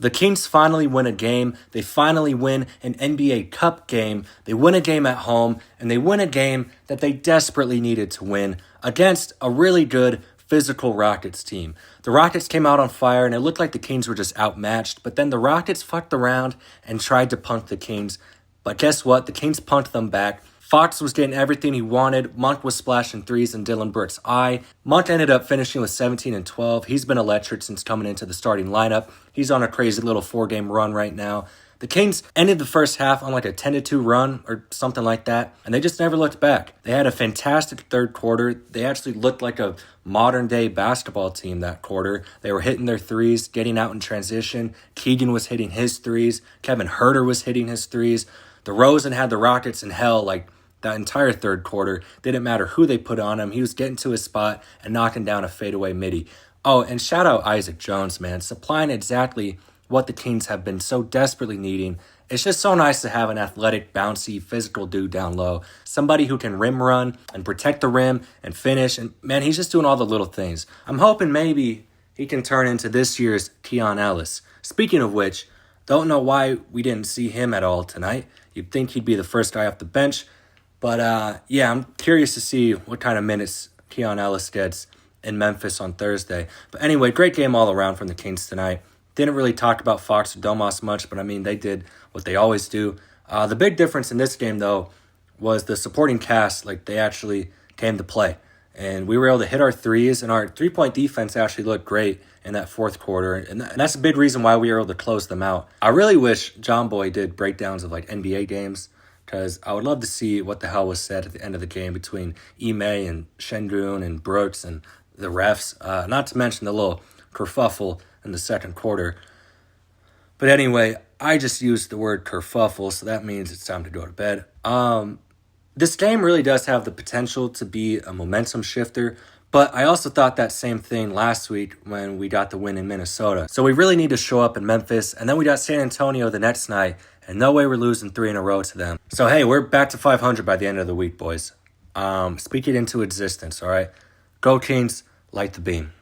The Kings finally win a game. They finally win an NBA Cup game. They win a game at home, and they win a game that they desperately needed to win against a really good physical Rockets team. The Rockets came out on fire, and it looked like the Kings were just outmatched, but then the Rockets fucked around and tried to punk the Kings. But guess what? The Kings punked them back. Fox was getting everything he wanted. Monk was splashing threes in Dylan Brooks' eye. Monk ended up finishing with 17 and 12. He's been electric since coming into the starting lineup. He's on a crazy little 4-game run right now. The Kings ended the first half on like a 10-2 run or something like that, and they just never looked back. They had a fantastic third quarter. They actually looked like a modern-day basketball team that quarter. They were hitting their threes, getting out in transition. Keegan was hitting his threes. Kevin Huerter was hitting his threes. DeRozan had the Rockets in hell like that entire third quarter. Didn't matter who they put on him. He was getting to his spot and knocking down a fadeaway midi. Oh, and shout out Isaac Jones, man. Supplying exactly what the Kings have been so desperately needing. It's just so nice to have an athletic, bouncy, physical dude down low. Somebody who can rim run and protect the rim and finish. And man, he's just doing all the little things. I'm hoping maybe he can turn into this year's Keon Ellis. Speaking of which, don't know why we didn't see him at all tonight. You'd think he'd be the first guy off the bench. But yeah, I'm curious to see what kind of minutes Keon Ellis gets in Memphis on Thursday. But anyway, great game all around from the Kings tonight. Didn't really talk about Fox or Domas much, but I mean, they did what they always do. The big difference in this game, though, was the supporting cast. Like, they actually came to play. And we were able to hit our threes, and our three-point defense actually looked great in that fourth quarter. And that's a big reason why we were able to close them out. I really wish John Boy did breakdowns of, like, NBA games, because I would love to see what the hell was said at the end of the game between Ime and Shendrun and Brooks and the refs. Not to mention the little kerfuffle in the second quarter. But anyway, I just used the word kerfuffle, so that means it's time to go to bed. This game really does have the potential to be a momentum shifter, but I also thought that same thing last week when we got the win in Minnesota. So we really need to show up in Memphis, and then we got San Antonio the next night, and no way we're losing 3 in a row to them. So hey, we're back to 500 by the end of the week, boys. Speak it into existence, all right? Go Kings, light the beam.